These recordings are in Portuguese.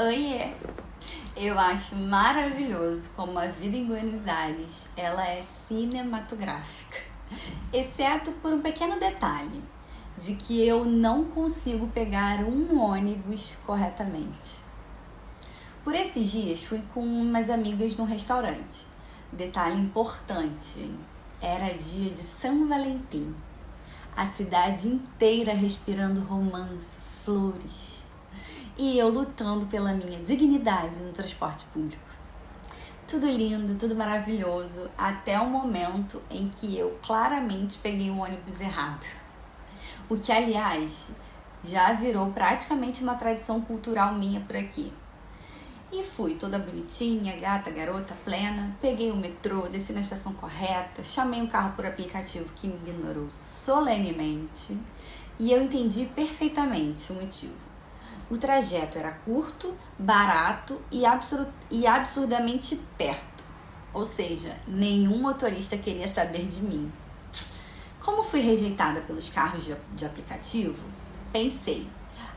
Oiê! Eu acho maravilhoso como a vida em Buenos Aires, ela é cinematográfica. Exceto por um pequeno detalhe, de que eu não consigo pegar um ônibus corretamente. Por esses dias fui com umas amigas num restaurante. Detalhe importante, era dia de São Valentim. A cidade inteira respirando romance, flores. E eu lutando pela minha dignidade no transporte público. Tudo lindo, tudo maravilhoso, até o momento em que eu claramente peguei o ônibus errado. O que, aliás, já virou praticamente uma tradição cultural minha por aqui. E fui toda bonitinha, gata, garota, plena, peguei o metrô, desci na estação correta, chamei um carro por aplicativo que me ignorou solenemente e eu entendi perfeitamente o motivo. O trajeto era curto, barato e absurdamente perto. Ou seja, nenhum motorista queria saber de mim. Como fui rejeitada pelos carros de aplicativo, pensei,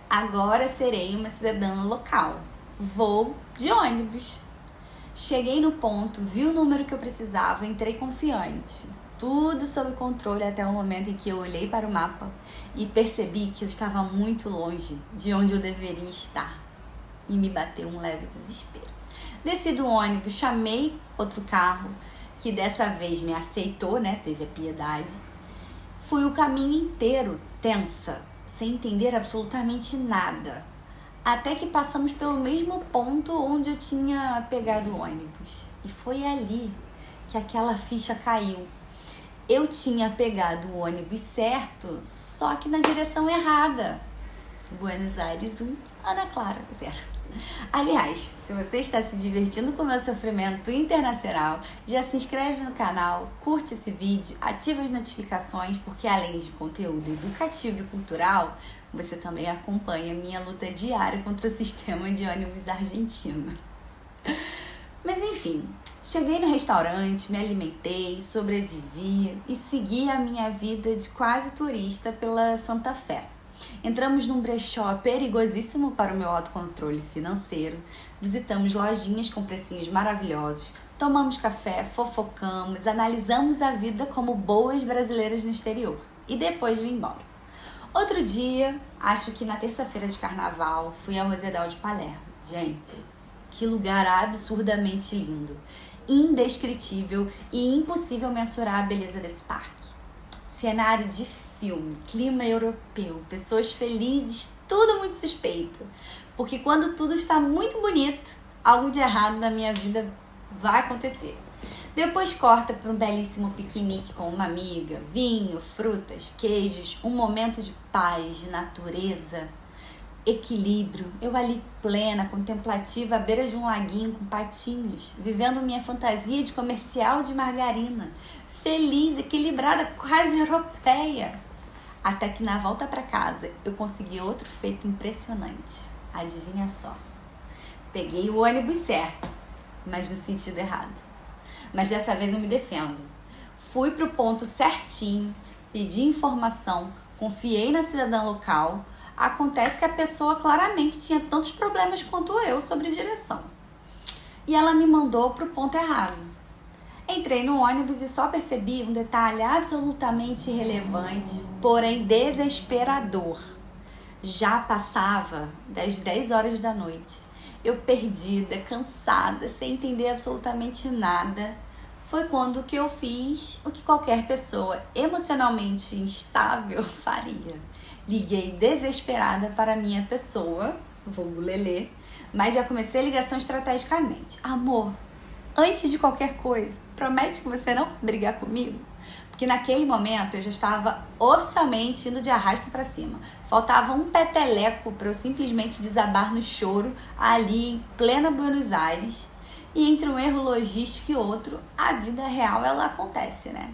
agora serei uma cidadã local. Vou de ônibus. Cheguei no ponto, vi o número que eu precisava, entrei confiante. Tudo sob controle até o momento em que eu olhei para o mapa e percebi que eu estava muito longe de onde eu deveria estar. E me bateu um leve desespero. Desci do ônibus, chamei outro carro, que dessa vez me aceitou, né? Teve a piedade. Fui o caminho inteiro tensa, sem entender absolutamente nada. Até que passamos pelo mesmo ponto onde eu tinha pegado o ônibus. E foi ali que aquela ficha caiu. Eu tinha pegado o ônibus certo, só que na direção errada. Buenos Aires 1, Ana Clara 0. Aliás, se você está se divertindo com o meu sofrimento internacional, já se inscreve no canal, curte esse vídeo, ativa as notificações, porque além de conteúdo educativo e cultural, você também acompanha minha luta diária contra o sistema de ônibus argentino. Mas enfim, cheguei no restaurante, me alimentei, sobrevivi e segui a minha vida de quase turista pela Santa Fé. Entramos num brechó perigosíssimo para o meu autocontrole financeiro, visitamos lojinhas com precinhos maravilhosos, tomamos café, fofocamos, analisamos a vida como boas brasileiras no exterior e depois vim embora. Outro dia, acho que na terça-feira de carnaval, fui ao Rosedal de Palermo. Gente, que lugar absurdamente lindo, indescritível e impossível mensurar a beleza desse parque. Cenário de filme, clima europeu, pessoas felizes, tudo muito suspeito. Porque quando tudo está muito bonito, algo de errado na minha vida vai acontecer. Depois corta para um belíssimo piquenique com uma amiga, vinho, frutas, queijos, um momento de paz, de natureza, equilíbrio. Eu ali plena, contemplativa, à beira de um laguinho com patinhos, vivendo minha fantasia de comercial de margarina, feliz, equilibrada, quase europeia. Até que na volta para casa eu consegui outro feito impressionante. Adivinha só? Peguei o ônibus certo, mas no sentido errado. Mas dessa vez eu me defendo. Fui pro ponto certinho, pedi informação, confiei na cidadã local. Acontece que a pessoa claramente tinha tantos problemas quanto eu sobre direção. E ela me mandou pro ponto errado. Entrei no ônibus e só percebi um detalhe absolutamente irrelevante, porém desesperador. Já passava das 10 horas da noite. Eu perdida, cansada, sem entender absolutamente nada. Foi quando que eu fiz o que qualquer pessoa emocionalmente instável faria. Liguei desesperada para a minha pessoa, vulgo Lelê, mas já comecei a ligação estrategicamente. Amor, antes de qualquer coisa, promete que você não vai brigar comigo? Porque naquele momento eu já estava oficialmente indo de arrasto para cima. Faltava um peteleco para eu simplesmente desabar no choro ali em plena Buenos Aires. E entre um erro logístico e outro, a vida real ela acontece, né?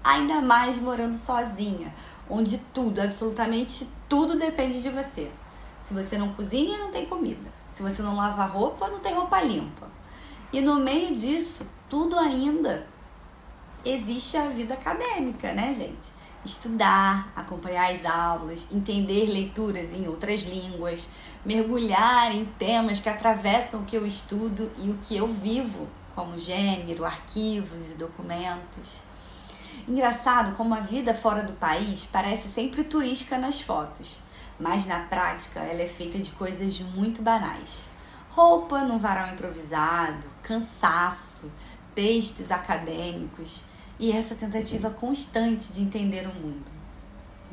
Ainda mais morando sozinha, onde tudo, absolutamente tudo depende de você. Se você não cozinha, não tem comida. Se você não lava roupa, não tem roupa limpa. E no meio disso, tudo ainda existe a vida acadêmica, né, gente? estudar, acompanhar as aulas, entender leituras em outras línguas, mergulhar em temas que atravessam o que eu estudo e o que eu vivo, como gênero, arquivos e documentos. Engraçado como a vida fora do país parece sempre turística nas fotos, mas na prática ela é feita de coisas muito banais. Roupa num varal improvisado, cansaço, textos acadêmicos e essa tentativa constante de entender o mundo.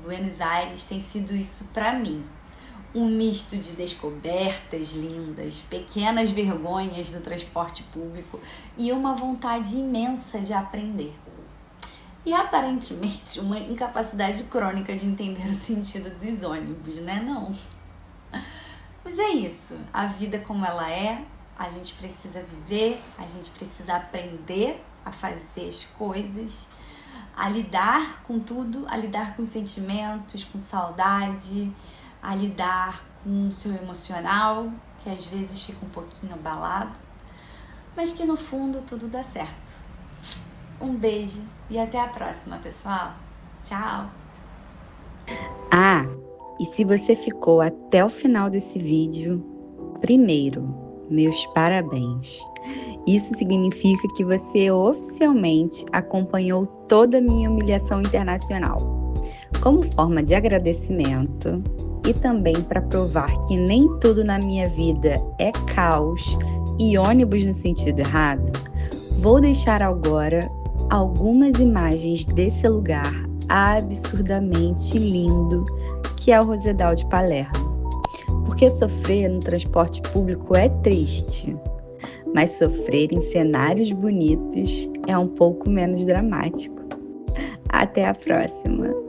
Buenos Aires tem sido isso para mim. Um misto de descobertas lindas, pequenas vergonhas do transporte público e uma vontade imensa de aprender. E aparentemente uma incapacidade crônica de entender o sentido dos ônibus, né? Não. Mas é isso, a vida como ela é, a gente precisa viver, a gente precisa aprender a fazer as coisas, a lidar com tudo, a lidar com sentimentos, com saudade, a lidar com o seu emocional, que às vezes fica um pouquinho abalado, mas que no fundo tudo dá certo. Um beijo e até a próxima, pessoal. Tchau! Ah, e se você ficou até o final desse vídeo, primeiro, meus parabéns. Isso significa que você oficialmente acompanhou toda a minha humilhação internacional. Como forma de agradecimento e também para provar que nem tudo na minha vida é caos e ônibus no sentido errado, vou deixar agora algumas imagens desse lugar absurdamente lindo que é o Rosedal de Palermo. Porque sofrer no transporte público é triste, mas sofrer em cenários bonitos é um pouco menos dramático. Até a próxima!